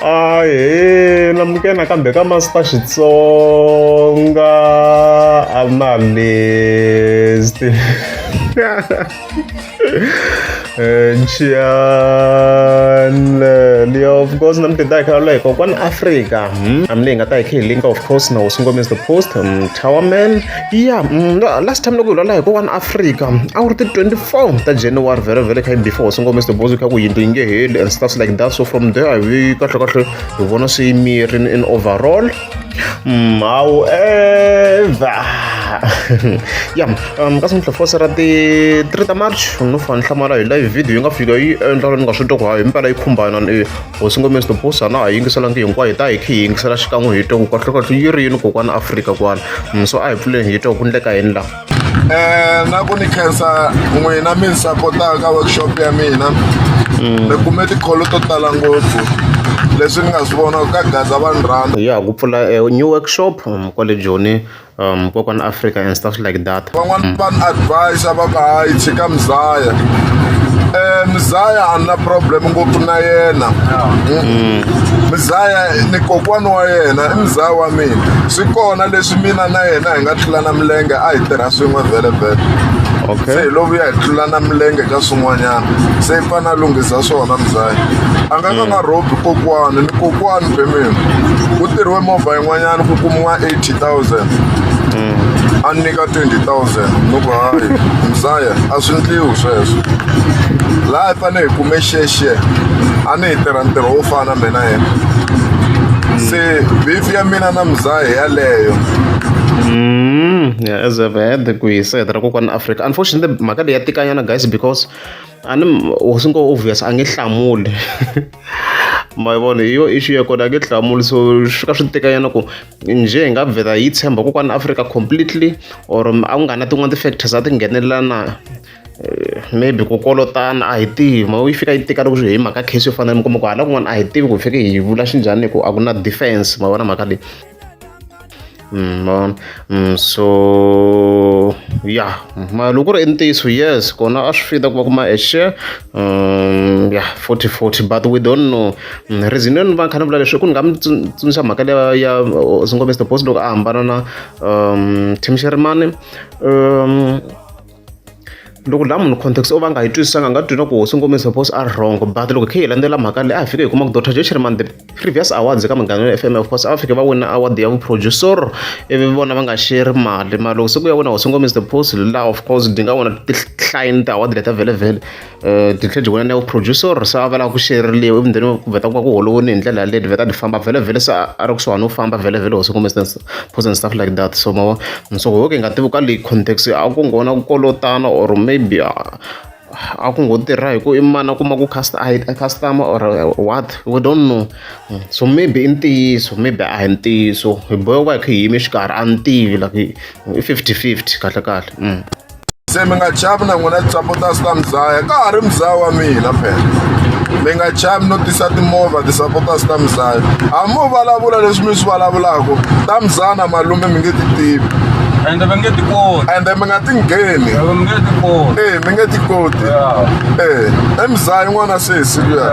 Ahee, namukela kambe ka Master Xitsonga analyst. Nchiyani of course namtida ikhala like kwan Africa amlinga ta ikhe link of course na usungomisa the post Tower Man. Yeah, last time lokuyilwa like kwan Africa our 24 ta January very kind before usungomisa the post ka ku yinto inge heli and stuff like that. So from there we kahle we wanna see me in overall. However yeah, kasi nhlofosera ti 3 ta March no fana hlamala hi live video yi nga fika yi endla ni nga swi twa ku hayi impela yi khumbana ni usungomisa the post na yingiselangi hinkwayo ta hi khe yingisela xikan'we hi twa ku kahle yi rini kokwana Africa kwana. So a hi pfuleni hi twa ku ndleka yini la na ku ni khensa n'wina mi ni sapotaka ka workshop ya mina. Ni kume tikholo to tala ngopfu leswi ni nga swi vona ka Gaza Vanhu Rhanda ya ku pfula new workshop kwale Joni kokwana Africa and stuff like that. van'wana va ni advise va ku hayi tshika Mzaya. Mzaya a ni na problem ngopfu na yena. Mzaya ni kokwana wa yena i Mzaya wa mina. Swi kona leswi mina na yena hi nga tlulana milenge a hi tirha swin'we vhele. Okay. Se lovu ya hi tlulana milenge ka swin'wanyana se i fane a lunghisa swona Mzaya a nga ka nga robi kokwani ni kokwani be mina ku tirhiwe movha yin'wanyana ku kumiwa 80,000 a ni nyika 20,000 no ku hayi Mzaya a swi ndliwi sweswo laha hi fane hi kume xexe a ni hi tirha ntirho wo fana mina yena se beef ya mina na Mzaya yaleyo. Yeah, as I've had ku yisedra kokwana Africa. Unfortunately mhaka leyi ya tikanyana guys because wasungo obvious a nge hlamuli ma vona hiyo issue ya kona a nge hlamuli so swi ka swi tikanyana ku nje hi nga vheta yi tshemba kokwana Africa completely or a ku nga na tin'wana ti-factors a ti nghenelelana maybe ku kolotana a hi tivi ma yi fika yi tika loko swi hi mhaka case yo fana mi kuma ku hala kun'wana a hi tivi ku fike hi vula xinjhani ku a ku na defense ma vona mhaka leyi. So yeah ma loko ri i ntiyiso yes kona a swi fita ku va kuma a share yeah 40 but we don't know reason yoni va kha ni vula leswi ku ni nga mi tsundzuxa mhaka leya ya usungomisa the post loko a hambana na Tim Sherman loko la munhu context o va nga yi twisisanga nga twi na ku usungomisa post a wrong but loko khe hi landzela mhaka leyi a hi fike hi kuma ku Dr. Joe Sherman the previous awards ka Munghana FM of course a fike va wina award ya producer ivi vona va nga share mali ma loko se ku ya wina usungomisa the post la of course di nga wona ti-client award leta vhele ti tlhe di wina na producer se a va lava ku shereliwa ivi then ku vheta ku va ku holowini hi ndlela yaleyo vheta di famba vhele se a ri kusuhani no famba vhele usungomisa post and stuff like that. So ma so ho ke nga tivi ka leyi context a ku ngona ku kolotana or maybe a ku ngo tirha hi ku i mana kuma ku customer or what we don't know. So maybe i ntiyiso maybe a hi ntiyiso hi boheka hi kha hi yime xikarhi a ni tivi like i 50-50 kahle. Se mi nga chavi na n'wina ti-supporters ta Mzaya ka ha ri Mzaya wa mina phela mi nga chavi no tisa timovha ti-supporters ta Mzaya a mo vulavula leswi mi swi vulavulaka ta Mzaya na malume mi nge ti tivi ende va nge ti koti ende mi nga ti ngheni mi nge ti koti mi nge ti koti i Mzaya n'wana sesi luya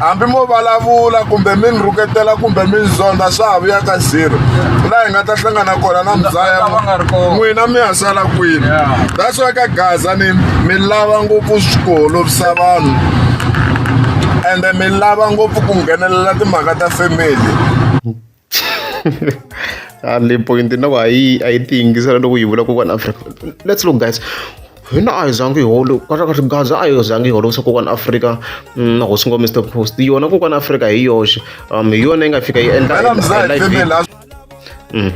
hambi mo vulavula kumbe mi ni rhuketela kumbe mi ni zonda swa ha vuya ka zero laha hi nga ta hlangana kona na Mzaya n'wina mi ya sala kwini. That's why ka Gaza ni mi lava ngopfu ku holovisa vanhu ende mi lava ngopfu ku nghenelela timhaka ta family. Le point na ku a yi ti yingisela loko yi vula kokwana Africa. Let's look guys hina a hi zangi hi holo kahle Gaza a hi zangi hi holovisa kokwana Africa na usungomisa the post yona kokwana Africa hi yoxe hi yona yi nga fika yi endla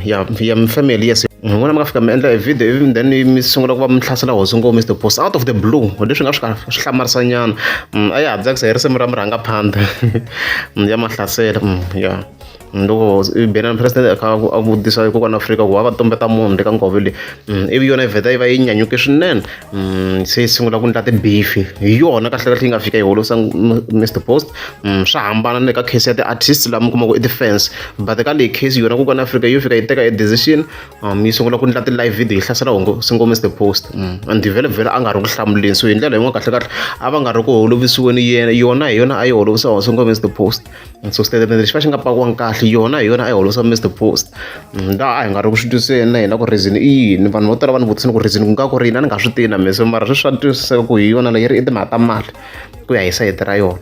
ya family yes n'wina mi nga fika mi endla video ivi then mi sungula ku va mi hlasela usungomisa the post out of the blue leswi nga swi hlamarisa nyana a ya ha tsakisa hi risimu ra murhangaphandle ya mahlasela ya loko bena president a vutisa kokwana Afrika ku va va tombeta munhu le ka nkove leyi ivi yona yi vheta yi va yi nyanyuke swinene se yi sungula ku ndla tibifi hi yona kahlekahle yi nga fika yi holovisa Mr Post swa hambana na le ka case ya ti-artist laha mi kumaka i ti-fans but ka leyi case yona kokwana Afrika yo fika yi teka a decision yi sungula ku ndla ti-live video yi hlasela singo Mr Post and vhele a nga ri ku hlamuleni so hi ndlela yin'wana kahlekahle a va nga ri ku holovisiweni yona hi yona a yi holovisa singo Mr Post so statement lexi va xi nga pakiwangi kahle yona hi yona a yi holovisa Mr Post laha a hi nga ri ku swi twiseni na hina ku reason i yini vanhu vo tala va ni vutisini ku reason ku nga ku ri yini a ni nga swi tivi na meso mara swi swa twisiseka ku hi yona leyi ri i timhaka ta mali ku ya hi sayiti ra yona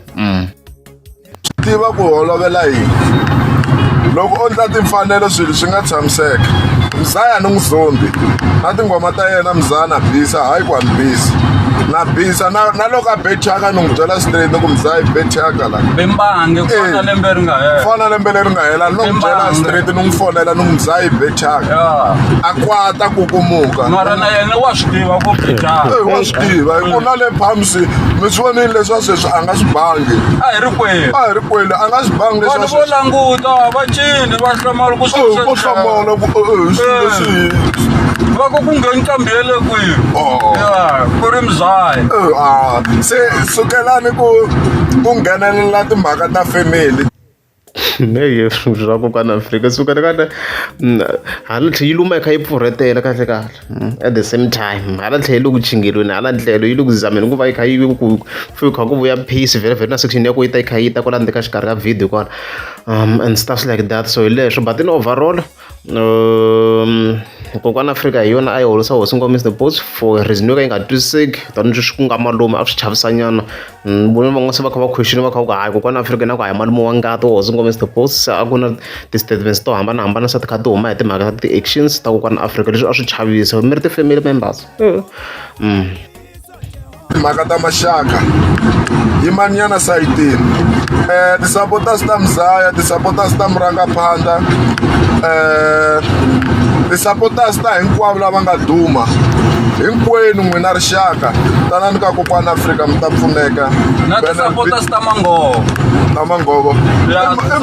tiva ku holovela yini loko o ndla timfanelo swilo swi nga tshamiseka Mzaya ni n'wi zombi na tingoma ta yena Mzaya na bisa hayi ku ni bisa na bisa na loko a bethaka ni n'wi byela straight ku Mzaya i bethaka la bembange ku fana lembe ri nga hela fana lembe leri nga hela ni n'wi byela straight ni n'wi fonela ni n'wi Mzaya i bethaka a kwata ku kumuka mara na yena wa swi tiva ku bethaka wa swi tiva ku na le phamsi mi swi vonile leswa sweswi a nga swi bangi a hi ri kweli a nga swi bangi leswa vanhu vo languta va cini va hlamala ku ku hlamala va ku ngheni nqambi ya le kwihi ku ri Mzaya se sukelani ku nghenelela timhaka ta family neyi swa kokwana Afrika sukana kana hala tlhe yi luma yi kha yi pfurhetela kahle at the same time hala tlhe yi le ku chingelweni hala ndlelo yi le ku zameni ku va yi kha yi ku kha ku vuya pace vhele na section ya ku yi ta yi kha yi ta kwala ndzeka xikarhi ka video kwana and stuff like that so hi leswo but in overall kokwana Afrika hi yona a yi holisa hosingo Mr Post for reason yo ka yi nga twisiseki tanihileswi ku nga malume a swi chavisanyana vona van'wana se va kha va question va kha ku hayi kokwana Afrika na ku hayi malume wa ngati hosingo Mr Post se a ku na ti-statements to hambanahambana se ti kha ti huma hi timhaka ta ti-actions ta kokwana Afrika leswi a swi chavisa mi ri ti-family members timhaka ta maxaka yimanyana sayitini ti-supporters ta Mzaya ti-supporters ta Murangaphandla ti-supporters ta hinkwavo lava nga duma hinkwenu n'wina rixaka tanani ka kokwana Afrika mi ta pfuneka na ti-supporters ta Mangovo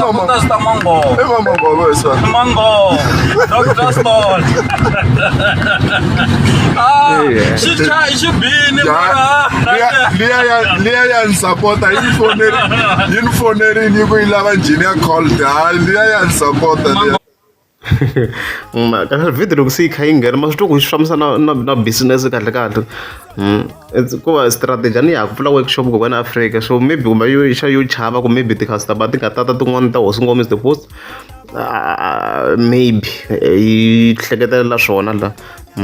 supporters ta Mangovo i va Mangovo Mangovo Dr Stone xi bini liya ya ni sapota yi ni fonerini yi ku yi lava njhini ya cold hayi liya ya ni sapota ka video loko se yi kha yi nghena ma swi twa ku swi fambisana na business kahle ku va strategy a ni ya ku pfula workshop kokwana Afrika so maybe kumbe yo chava ku maybe ti-customer ti nga tata tin'wana ta hosingo Mr Post maybe yi hleketelela swona la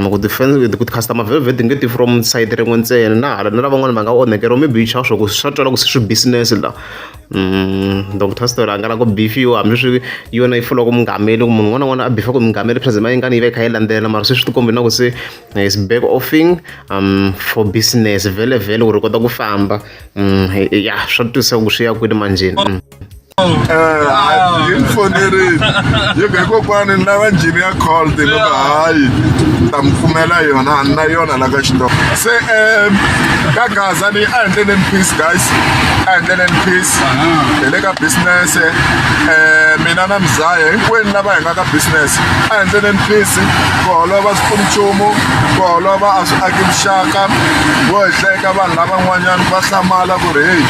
ku ti-customer vhele ti nge ti from side rin'we ntsena na hala na lavan'wana va nga onhekeriwa maybe yi chava swa ku swa twala ku se swi business la Dr Story a nga la ku bifiwa hambileswi yona yi fulaku mungameli ku munhu un'wana na un'wana a bifa ku mungameli president yi nga ni yi va yi kha yi landzelela mara se swi ti kombi na ku se is back offing for business vhele ku ri kota ku famba ya swa twiseka ku swi ya kwini manjeni yi ni fonerini yi nge kokwani ni lava njhini ya cold loko hayi ta mi pfumela yona a ni na yona la ka xitoko se ka Gaza leyi a endleleni peace guys a endleleni peace hi le ka business mina na Mzaya hinkwenu lava hi nga ka business a endleleni peace ku holova swipfuninchumu ku holova a swi aki vuxaka vo hi hleka vanhu lavan'wanyani va hlamala ku ri heyi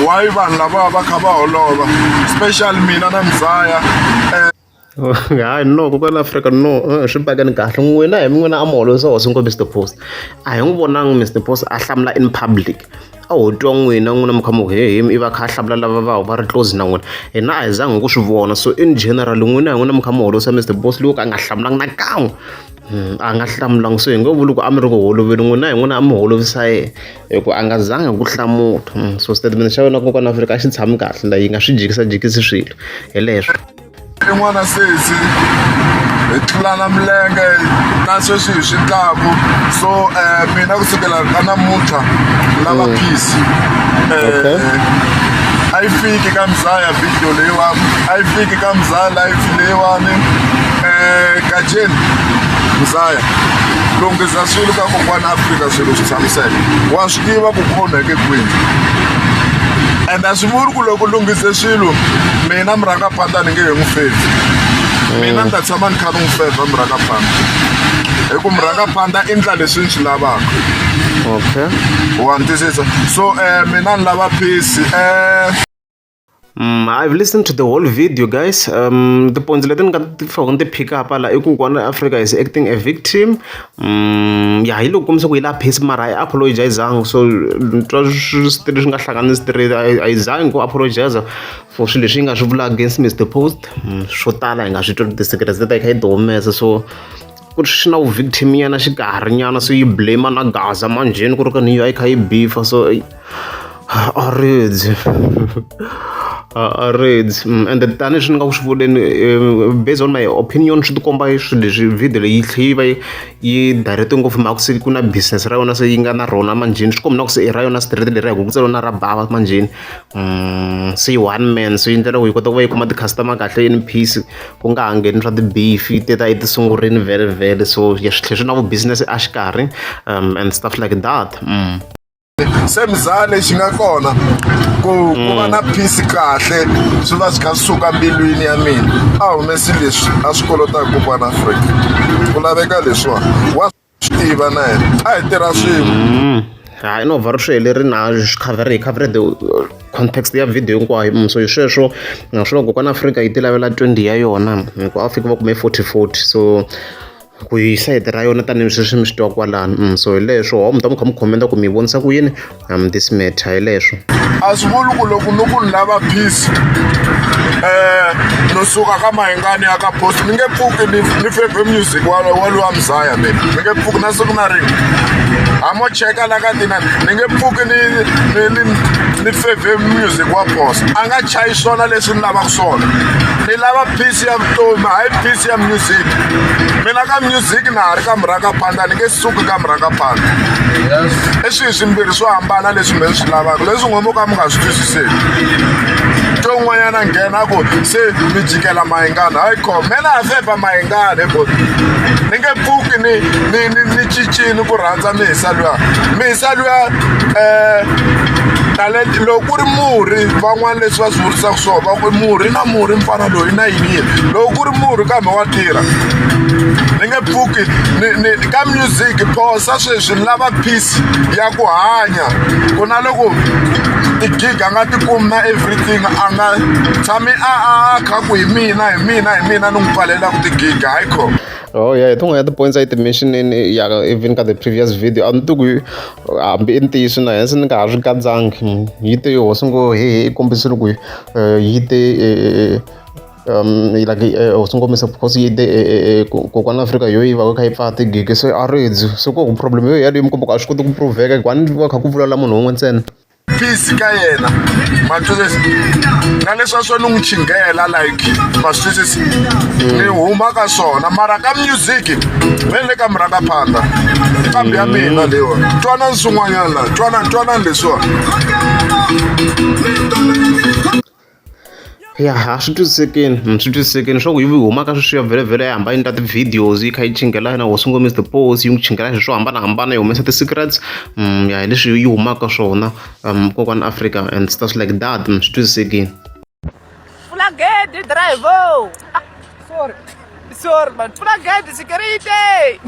why vanhu lava va kha va holova special mina na Mzaya hayi no kokwana Afrika no swi pakani kahle n'wina hi n'wina a mi holovisa hosingo Mr Post a hi n'wi vonangi Mr Post a hlamula in public a ho twa n'wina mi kha mu i va kha a hlamula lava va ri close na n'wina hina a hi zangi ku swi vona so in general n'wina hi n'wina mi kha mi holovisa Mr Post loko a nga hlamulangi na kan'we a nga hlamulangi so hi nge vuli ku a mi ri ku holoveni n'wina hi n'wina a mi holovisa yena hi ku a nga zangi ku hlamula so statement xa wena kokwana Afrika a xi tshami kahle la yi nga swi jikisajikisi swilo hi leswo n'wana sesi hi tlulana milenge na sweswi hi swi tlaku so mina kusukela ka namuntlha lava peace a yi fiki ka Mzaya video leyiwani a yi fiki ka Mzaya live leyiwani Gajeni Mzaya lunghisa swilo ka kokwana Afrika swilo swi tshamiseka wa swi tiva ku khoneke kwini and a swi vuli ku loko lunghise swilo mina murangaphandla ni nge he n'wi fevhi mina ni ta tshama ni kha ni n'wi fevha murangaphandla hi ku murangaphandla i ndla leswi ni swi lavaka. Okay. Wa ni twisisa so mina ni lava peace. I've listened to the whole video, guys. The points that I pick up Africa is acting a victim. Yeah, he look so we la peace mara I apologize so I go apologize for shilling against Mr. Post. Shotala and I should the secrets that I had the so na victim yana xikarinyana so you blame na Gaza manjeni ku ri ka New York hi beef so and the tanish nga swi vuleni based on my opinion swi tikomba swi leswi video leyi tlhiva yi direct ngopfu mhaka se ku na business ra yona se yi nga na rona manjeni swi komba ku se i ra yona street leri hi ku tselona ra bava manjeni se one man so yi ndlela ku yi kota ku va yi kuma ti-customer kahle in peace ku nga ha ngheni swa ti-beef ti ta yi ti sungurini vele so ya swi tlhe swi na vu-business a xikarhi and stuff like that. Se mzaa lexi nga kona ku va na peace kahle swi va swi kha swi suka mbilwini ya mina a humesi leswi a swi kolotaka kokwana Afrika ku laveka leswiwani wa swi tiva na yena a hi tirha swin'we. Hayi no vhari swi heleri na hi covered the context ya video hinkwayo so hi sweswo naswona kokwana Afrika yi ti lavela 20 ya yona ku a fika va kume 40 so ku yi side ra yona tanihi sweswi mi swi twa kwalano so hi leswo mi ta mi kha mi khomenta ku mi vonisa ku yini this matter hi leswo a swi vuli ku loko ni ku ni lava peace no suka ka mahingani ya ka Post ni nge pfuki ni feve music wa luwa Mzaya ni nge pfuki na siku na rin'we amo cheka la ka tina ni nge pfuki ni feve music wa Post a nga chayi swona leswi ni lavaka swona ni lava peace ya vutomi hayi peace ya music mina ka music na ha ri ka murangaphandla ni nge suki ka murangaphandla i swilo swimbirhi swo hambana leswi mi swi lavaka leswi n'we mo ka mi nga swi twisiseki to n'wanyana nghena ku se mi jikela mahingani hayi kho mina ha feva mahingani ni nge pfuki ni cincini ku rhandza mihisa luya talent loko ku ri murhi van'wana leswi va swi vurisaka swona va ku murhi na murhi mfana loyi na yini loko ku ri murhi kambe wa tirha ni nge pfuki ka music phosa sweswi ni lava peace ya ku hanya ku na loko ti-gig a nga ti kumi na everything a nga tshami a kha ku hi mina ni n'wi pfalelaku ti-gig hayi kho. Oh yeah, I think I had the points I mentioned in even the previous video. I'm too hambi intiyiso na hensi ni nga ha swi katsanga yi te ho sungo he kombisile ku yi te like usungomisa because yi te kokwana Afrika yo yiva kha yi pfa ti-gig so a redzi so ko problem yo yaleyo mi komba ku a swi koti ku proveka kwani va kha ku vulavula munhu wun'we ntsena peace ka yena matwisisi na leswi swo ni n'wi chingela like matwisisi ni huma ka swona mara ka music me le ka murangaphandla kambe ya mina lewa twanani swin'wanyana la twanani leswiwa ya swi twisisekini swa ku yi huma ka sweswiya vhele yi hambani ta ti-videos yi kha yi chingela na ho sungo Mr. Post yi n'wi chingela hi swo hambanahambana yi humesa ti-secrets ya hi leswi yi humaka swona kokwana Africa and stuff like that swi twisisekini Flaghetti driver sorry man Flaghetti security